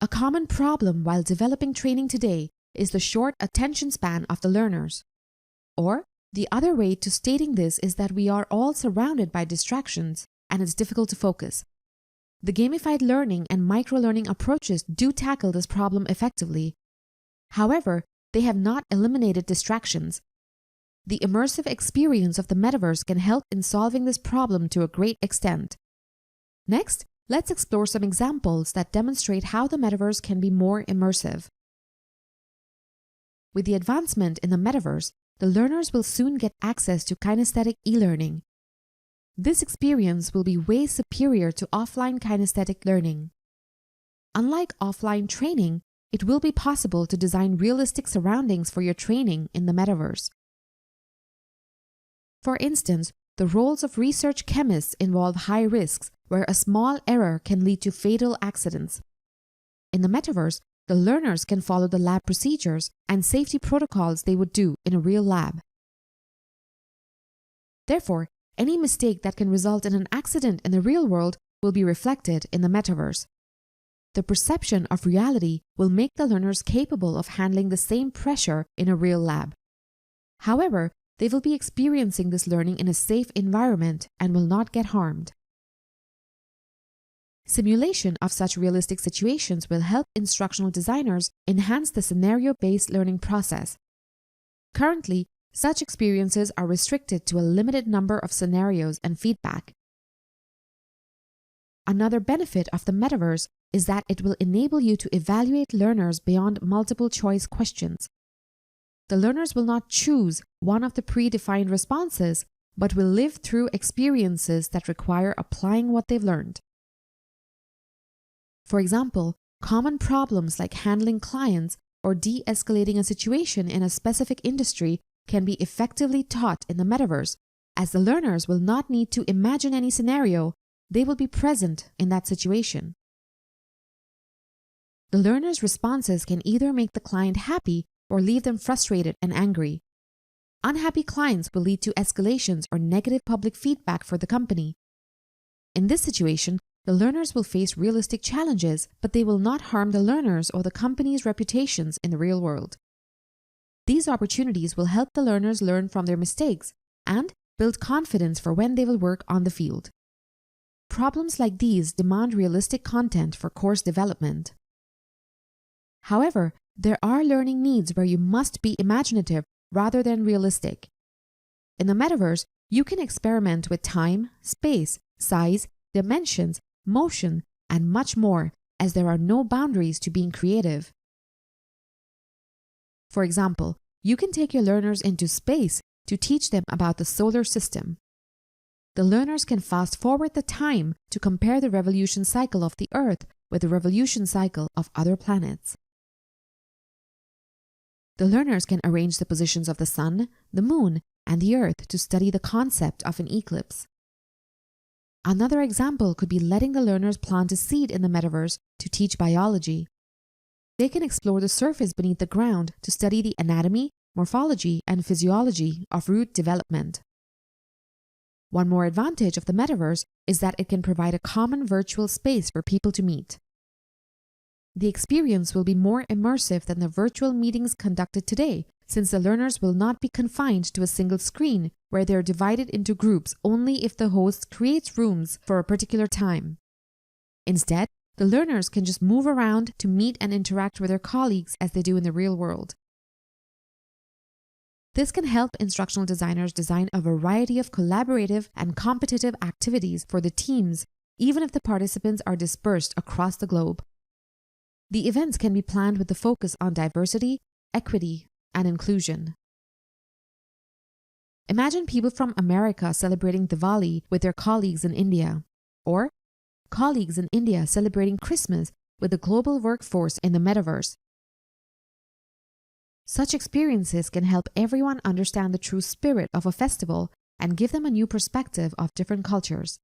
A common problem while developing training today is the short attention span of the learners. Or, the other way to stating this is that we are all surrounded by distractions and it's difficult to focus. The gamified learning and micro-learning approaches do tackle this problem effectively. However, they have not eliminated distractions. The immersive experience of the metaverse can help in solving this problem to a great extent. Next, let's explore some examples that demonstrate how the metaverse can be more immersive. With the advancement in the metaverse, the learners will soon get access to kinesthetic e-learning. This experience will be way superior to offline kinesthetic learning. Unlike offline training, it will be possible to design realistic surroundings for your training in the metaverse. For instance, the roles of research chemists involve high risks where a small error can lead to fatal accidents. In the metaverse, the learners can follow the lab procedures and safety protocols they would do in a real lab. Therefore, any mistake that can result in an accident in the real world will be reflected in the metaverse. The perception of reality will make the learners capable of handling the same pressure in a real lab. However, they will be experiencing this learning in a safe environment and will not get harmed. Simulation of such realistic situations will help instructional designers enhance the scenario-based learning process. Currently, such experiences are restricted to a limited number of scenarios and feedback. Another benefit of the metaverse is that it will enable you to evaluate learners beyond multiple choice questions. The learners will not choose one of the predefined responses, but will live through experiences that require applying what they've learned. For example, common problems like handling clients or de-escalating a situation in a specific industry can be effectively taught in the metaverse, as the learners will not need to imagine any scenario, they will be present in that situation. The learners' responses can either make the client happy or leave them frustrated and angry. Unhappy clients will lead to escalations or negative public feedback for the company. In this situation, the learners will face realistic challenges, but they will not harm the learners or the company's reputations in the real world. These opportunities will help the learners learn from their mistakes and build confidence for when they will work on the field. Problems like these demand realistic content for course development. However, there are learning needs where you must be imaginative rather than realistic. In the metaverse, you can experiment with time, space, size, dimensions, motion, and much more, as there are no boundaries to being creative. For example, you can take your learners into space to teach them about the solar system. The learners can fast forward the time to compare the revolution cycle of the Earth with the revolution cycle of other planets. The learners can arrange the positions of the Sun, the Moon, and the Earth to study the concept of an eclipse. Another example could be letting the learners plant a seed in the metaverse to teach biology. They can explore the surface beneath the ground to study the anatomy, morphology, and physiology of root development. One more advantage of the metaverse is that it can provide a common virtual space for people to meet. The experience will be more immersive than the virtual meetings conducted today, since the learners will not be confined to a single screen where they are divided into groups only if the host creates rooms for a particular time. Instead, the learners can just move around to meet and interact with their colleagues as they do in the real world. This can help instructional designers design a variety of collaborative and competitive activities for the teams, even if the participants are dispersed across the globe. The events can be planned with the focus on diversity, equity, and inclusion. Imagine people from America celebrating Diwali with their colleagues in India, or colleagues in India celebrating Christmas with the global workforce in the metaverse. Such experiences can help everyone understand the true spirit of a festival and give them a new perspective of different cultures.